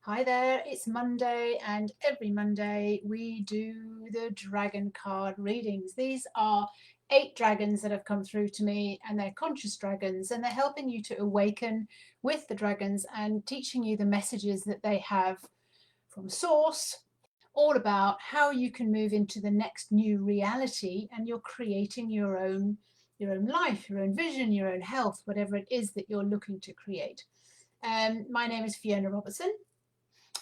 Hi there, it's Monday, and every Monday we do the dragon card readings. These are 8 dragons that have come through to me, and they're conscious dragons, and they're helping you to awaken with the dragons and teaching you the messages that they have from source, all about how you can move into the next new reality, and you're creating your own life, your own vision, your own health, whatever it is that you're looking to create. My name is Fiona Robertson.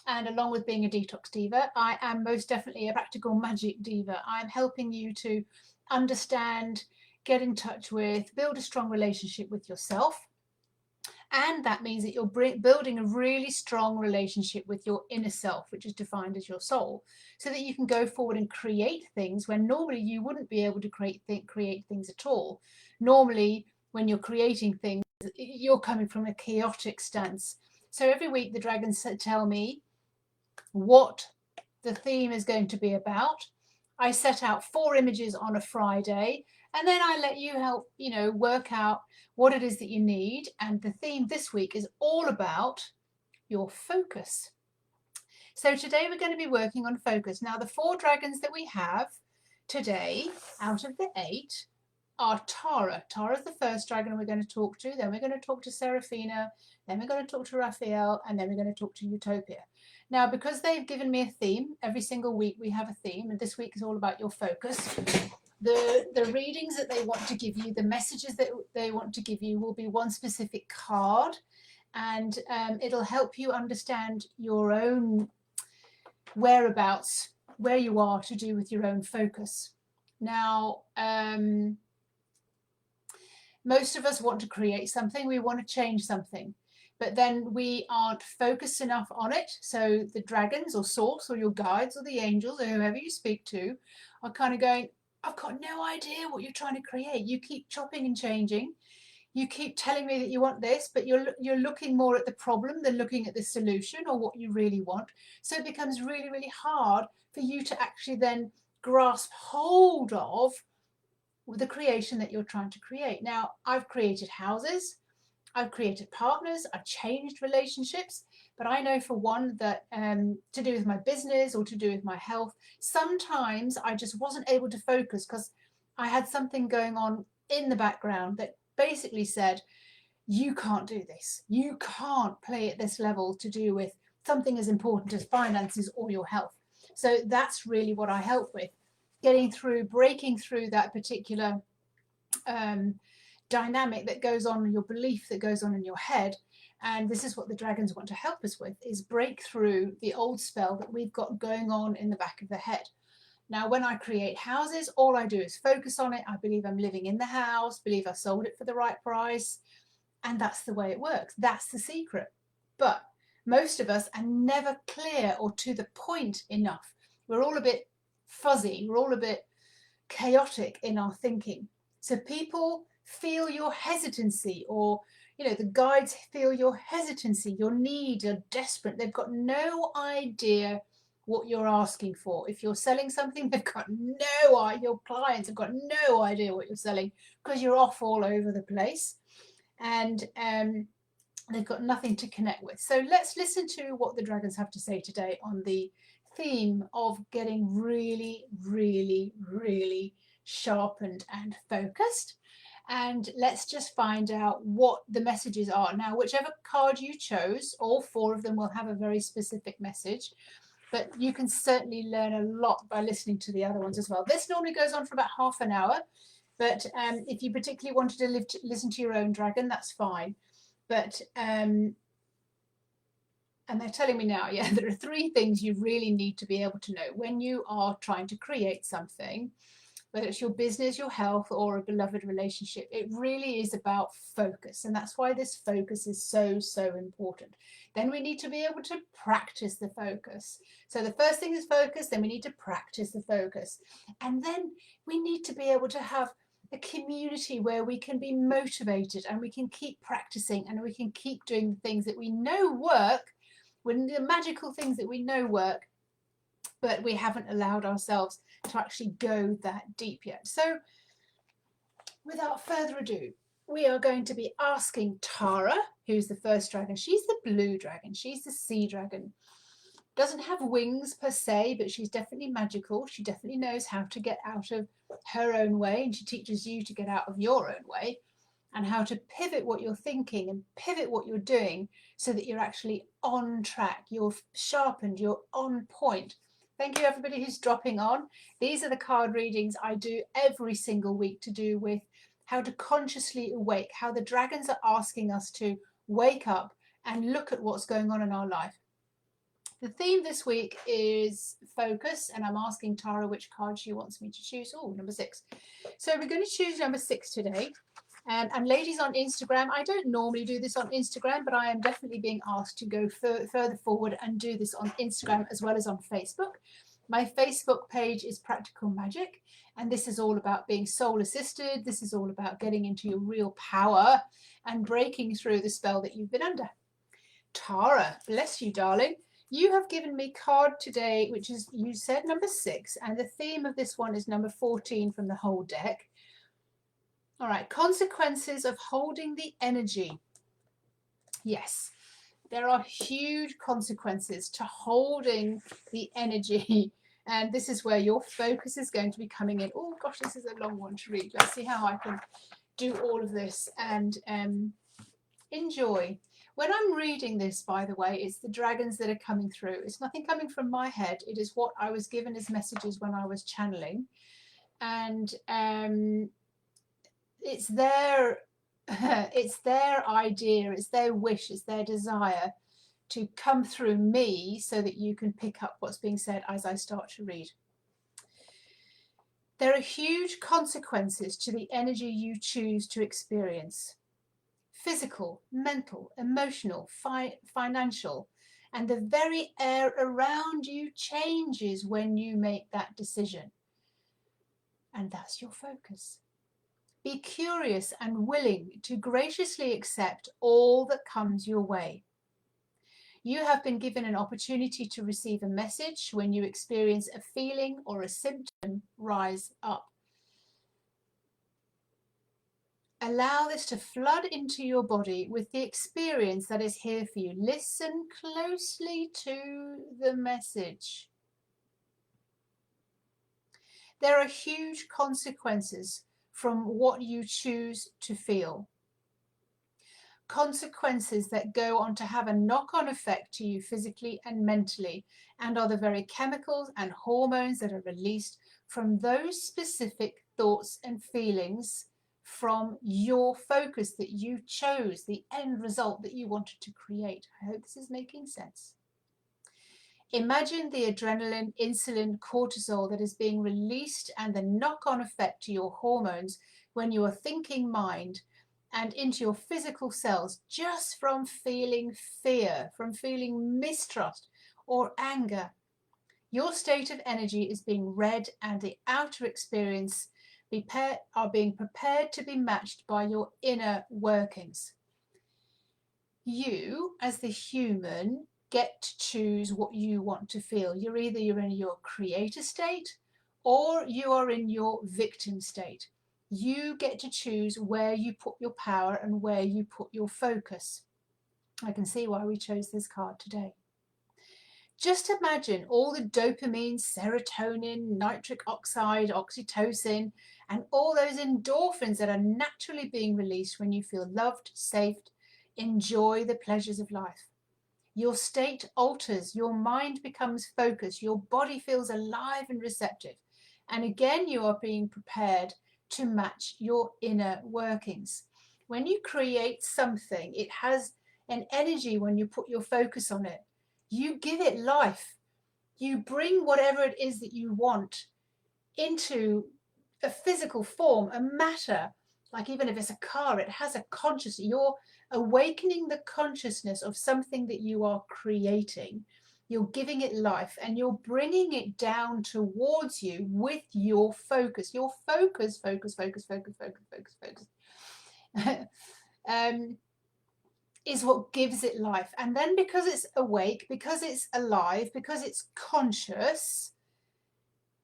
And along with being a detox diva, I am most definitely a practical magic diva. I'm helping you to understand, get in touch with, build a strong relationship with yourself. And that means that you're building a really strong relationship with your inner self, which is defined as your soul, so that you can go forward and create things when normally you wouldn't be able to create things at all. Normally, when you're creating things, you're coming from a chaotic stance. So every week the dragons tell me what the theme is going to be about. I set out 4 images on a Friday, and then I let you help, work out what it is that you need. And the theme this week is all about your focus. So today we're going to be working on focus. Now, the 4 dragons that we have today out of the 8 are Tara. Tara's the first dragon we're going to talk to. Then we're going to talk to Seraphina. Then we're going to talk to Raphael. And then we're going to talk to Utopia. Now, because they've given me a theme, every single week we have a theme, and this week is all about your focus. The readings that they want to give you, the messages that they want to give you will be one specific card, and it'll help you understand your own whereabouts, where you are to do with your own focus. Now, most of us want to create something, we want to change something, but then we aren't focused enough on it. So the dragons or source or your guides or the angels or whoever you speak to are kind of going, I've got no idea what you're trying to create. You keep chopping and changing. You keep telling me that you want this, but you're looking more at the problem than looking at the solution or what you really want. So it becomes really, really hard for you to actually then grasp hold of the creation that you're trying to create. Now, I've created houses, I've created partners, I've changed relationships, but I know for one that to do with my business or to do with my health, sometimes I just wasn't able to focus because I had something going on in the background that basically said, you can't do this. You can't play at this level to do with something as important as finances or your health. So that's really what I help with, breaking through that particular dynamic that goes on, your belief that goes on in your head. And this is what the dragons want to help us with, is break through the old spell that we've got going on in the back of the head. Now, when I create houses, all I do is focus on it. I believe I'm living in the house, believe I sold it for the right price. And that's the way it works. That's the secret. But most of us are never clear or to the point enough. We're all a bit fuzzy. We're all a bit chaotic in our thinking. So people feel your hesitancy, or the guides feel your hesitancy, your need, you're desperate. They've got no idea what you're asking for. If you're selling something, they've got no idea. Your clients have got no idea what you're selling because you're off all over the place, and they've got nothing to connect with. So let's listen to what the dragons have to say today on the theme of getting really, really, really sharpened and focused. And let's just find out what the messages are. Now, whichever card you chose, all 4 of them will have a very specific message, but you can certainly learn a lot by listening to the other ones as well. This normally goes on for about half an hour, but if you particularly wanted to listen to your own dragon, that's fine. But and they're telling me now, yeah, there are 3 things you really need to be able to know when you are trying to create something, whether it's your business, your health, or a beloved relationship. It really is about focus. And that's why this focus is so, so important. Then we need to be able to practice the focus. So the first thing is focus, then we need to practice the focus. And then we need to be able to have a community where we can be motivated and we can keep practicing and we can keep doing the things that we know work, when the magical things that we know work, but we haven't allowed ourselves to actually go that deep yet. So without further ado, we are going to be asking Tara, who's the first dragon. She's the blue dragon. She's the sea dragon. Doesn't have wings per se, but she's definitely magical. She definitely knows how to get out of her own way, and she teaches you to get out of your own way, and how to pivot what you're thinking and pivot what you're doing so that you're actually on track, you're sharpened, you're on point. Thank you everybody who's dropping on. These are the card readings I do every single week to do with how to consciously awake, how the dragons are asking us to wake up and look at what's going on in our life. The theme this week is focus, and I'm asking Tara which card she wants me to choose. Oh, number 6. So we're going to choose number 6 today. And ladies on Instagram, I don't normally do this on Instagram, but I am definitely being asked to go further forward and do this on Instagram as well as on Facebook. My Facebook page is Practical Magic, and this is all about being soul assisted. This is all about getting into your real power and breaking through the spell that you've been under. Tara, bless you, darling. You have given me card today, which is, you said, number 6, and the theme of this one is number 14 from the whole deck. All right, consequences of holding the energy. Yes, there are huge consequences to holding the energy, and this is where your focus is going to be coming in. Oh gosh, this is a long one to read. Let's see how I can do all of this and enjoy. When I'm reading this, by the way, it's the dragons that are coming through. It's nothing coming from my head. It is what I was given as messages when I was channeling. And it's their idea, it's their wish, it's their desire to come through me so that you can pick up what's being said as I start to read. There are huge consequences to the energy you choose to experience. Physical, mental, emotional, financial, and the very air around you changes when you make that decision. And that's your focus. Be curious and willing to graciously accept all that comes your way. You have been given an opportunity to receive a message when you experience a feeling or a symptom rise up. Allow this to flood into your body with the experience that is here for you. Listen closely to the message. There are huge consequences from what you choose to feel. Consequences that go on to have a knock-on effect to you physically and mentally, and are the very chemicals and hormones that are released from those specific thoughts and feelings from your focus that you chose, the end result that you wanted to create. I hope this is making sense. Imagine the adrenaline, insulin, cortisol that is being released and the knock-on effect to your hormones when you are thinking mind and into your physical cells just from feeling fear, from feeling mistrust or anger. Your state of energy is being read and the outer experience are being prepared to be matched by your inner workings. You, as the human, get to choose what you want to feel. You're in your creator state or you are in your victim state. You get to choose where you put your power and where you put your focus. I can see why we chose this card today. Just imagine all the dopamine, serotonin, nitric oxide, oxytocin, and all those endorphins that are naturally being released when you feel loved, safe, enjoy the pleasures of life. Your state alters, your mind becomes focused, your body feels alive and receptive. And again, you are being prepared to match your inner workings. When you create something, it has an energy when you put your focus on it. You give it life. You bring whatever it is that you want into a physical form, a matter. Like even if it's a car, it has a consciousness. You're awakening the consciousness of something that you are creating. You're giving it life and you're bringing it down towards you with your focus. Your focus, is what gives it life. And then because it's awake, because it's alive, because it's conscious,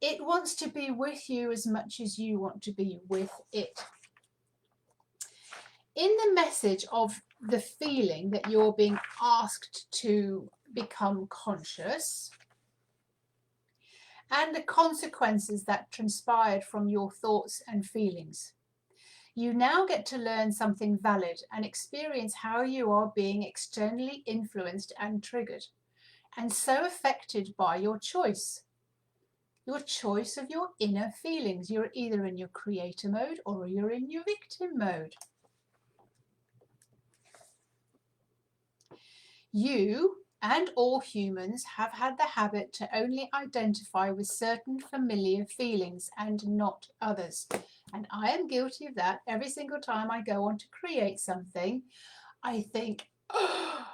it wants to be with you as much as you want to be with it. in the message of the feeling that you're being asked to become conscious and the consequences that transpired from your thoughts and feelings, you now get to learn something valid and experience how you are being externally influenced and triggered, and so affected by your choice of your inner feelings. You're either in your creator mode or you're in your victim mode. You and all humans have had the habit to only identify with certain familiar feelings and not others. And I am guilty of that. Every single time I go on to create something, I think, oh,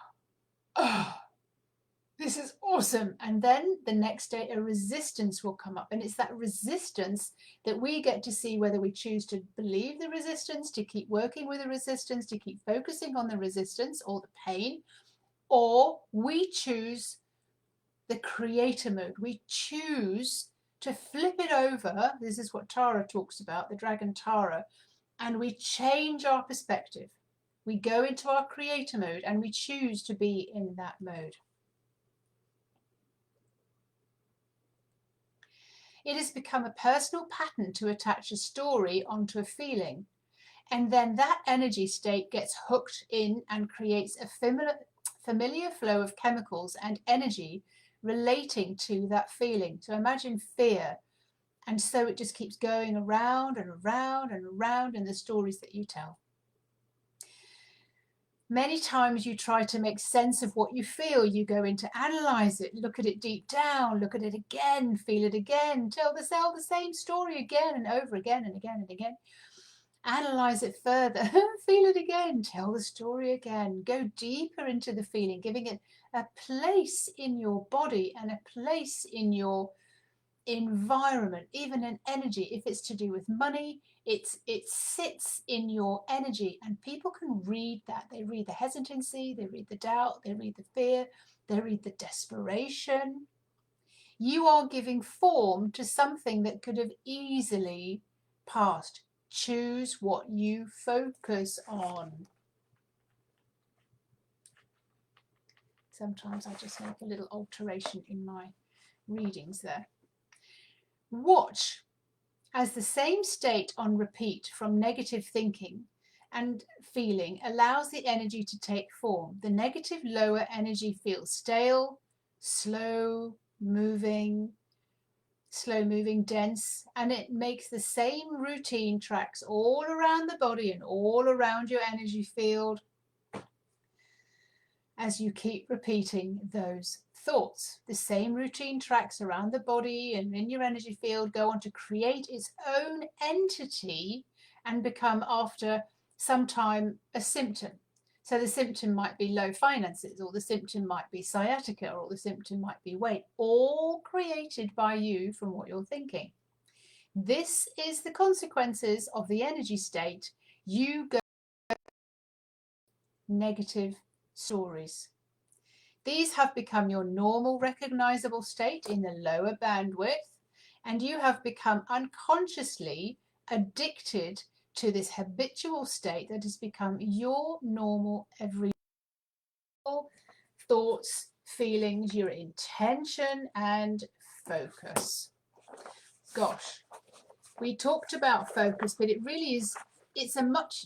this is awesome. And then the next day a resistance will come up. And it's that resistance that we get to see whether we choose to believe the resistance, to keep working with the resistance, to keep focusing on the resistance or the pain, or we choose the creator mode. We choose to flip it over. This is what Tara talks about, the dragon Tara, and we change our perspective. We go into our creator mode and we choose to be in that mode. It has become a personal pattern to attach a story onto a feeling, and then that energy state gets hooked in and creates a familiar flow of chemicals and energy relating to that feeling. So imagine fear, and so it just keeps going around and around and around in the stories that you tell. Many times you try to make sense of what you feel. You go in to analyze it, look at it deep down, look at it again, feel it again, tell the same story again and over again and again and again. Analyze it further, feel it again, tell the story again, go deeper into the feeling, giving it a place in your body and a place in your environment, even an energy. If it's to do with money, it sits in your energy, and people can read that. They read the hesitancy, they read the doubt, they read the fear, they read the desperation. You are giving form to something that could have easily passed. Choose what you focus on. Sometimes I just make a little alteration in my readings there. Watch as the same state on repeat from negative thinking and feeling allows the energy to take form. The negative lower energy feels stale, slow moving, dense, and it makes the same routine tracks all around the body and all around your energy field as you keep repeating those thoughts. The same routine tracks around the body and in your energy field go on to create its own entity and become after some time a symptom. So the symptom might be low finances, or the symptom might be sciatica, or the symptom might be weight, all created by you from what you're thinking. This is the consequences of the energy state. You go negative stories. These have become your normal recognizable state in the lower bandwidth, and you have become unconsciously addicted to this habitual state that has become your normal everyday thoughts, feelings, your intention and focus. Gosh, we talked about focus, but it really is, it's a much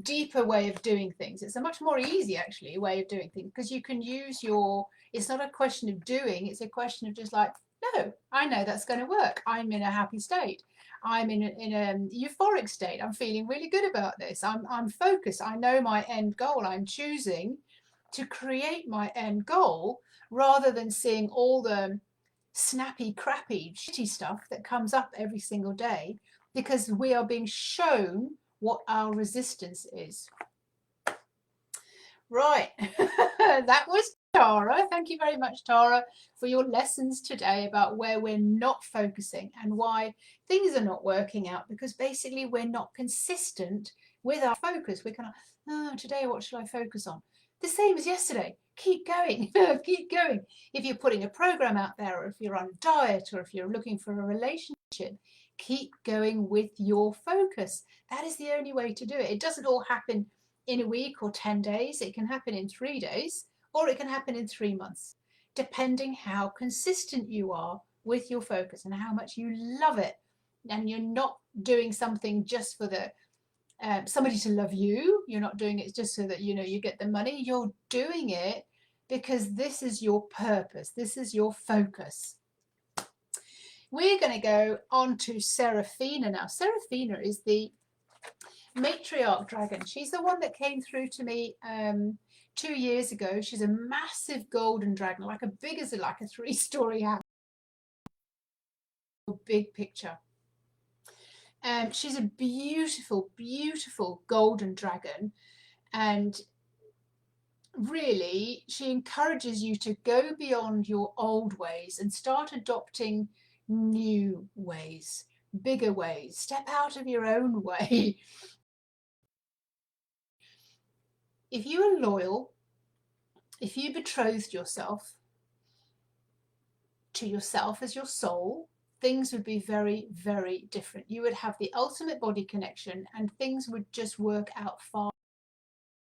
deeper way of doing things. It's a much more easy actually way of doing things, because you can use your, it's not a question of doing, it's a question of just like, no, I know that's going to work. I'm in a happy state. I'm in a euphoric state. I'm feeling really good about this. I'm focused. I know my end goal. I'm choosing to create my end goal rather than seeing all the snappy, crappy, shitty stuff that comes up every single day, because we are being shown what our resistance is. Right, that was Tara. Thank you very much, Tara, for your lessons today about where we're not focusing and why things are not working out, because basically we're not consistent with our focus. We're kind of, oh, today what should I focus on? The same as yesterday. Keep going, keep going. If you're putting a program out there, or if you're on a diet, or if you're looking for a relationship, Keep going with your focus. That is the only way to do it. It doesn't all happen in a week or 10 days. It can happen in 3 days, or it can happen in 3 months, depending how consistent you are with your focus and how much you love it. And you're not doing something just for the somebody to love you. You're not doing it just so that you get the money. You're doing it because this is your purpose. This is your focus. We're going to go on to Seraphina now. Seraphina is the matriarch dragon. She's the one that came through to me 2 years ago. She's a massive golden dragon, like big as like a 3-story house. Big picture. She's a beautiful, beautiful golden dragon, and really she encourages you to go beyond your old ways and start adopting new ways, bigger ways. Step out of your own way. If you are loyal, if you betrothed yourself to yourself as your soul, things would be very, very different. You would have the ultimate body connection and things would just work out far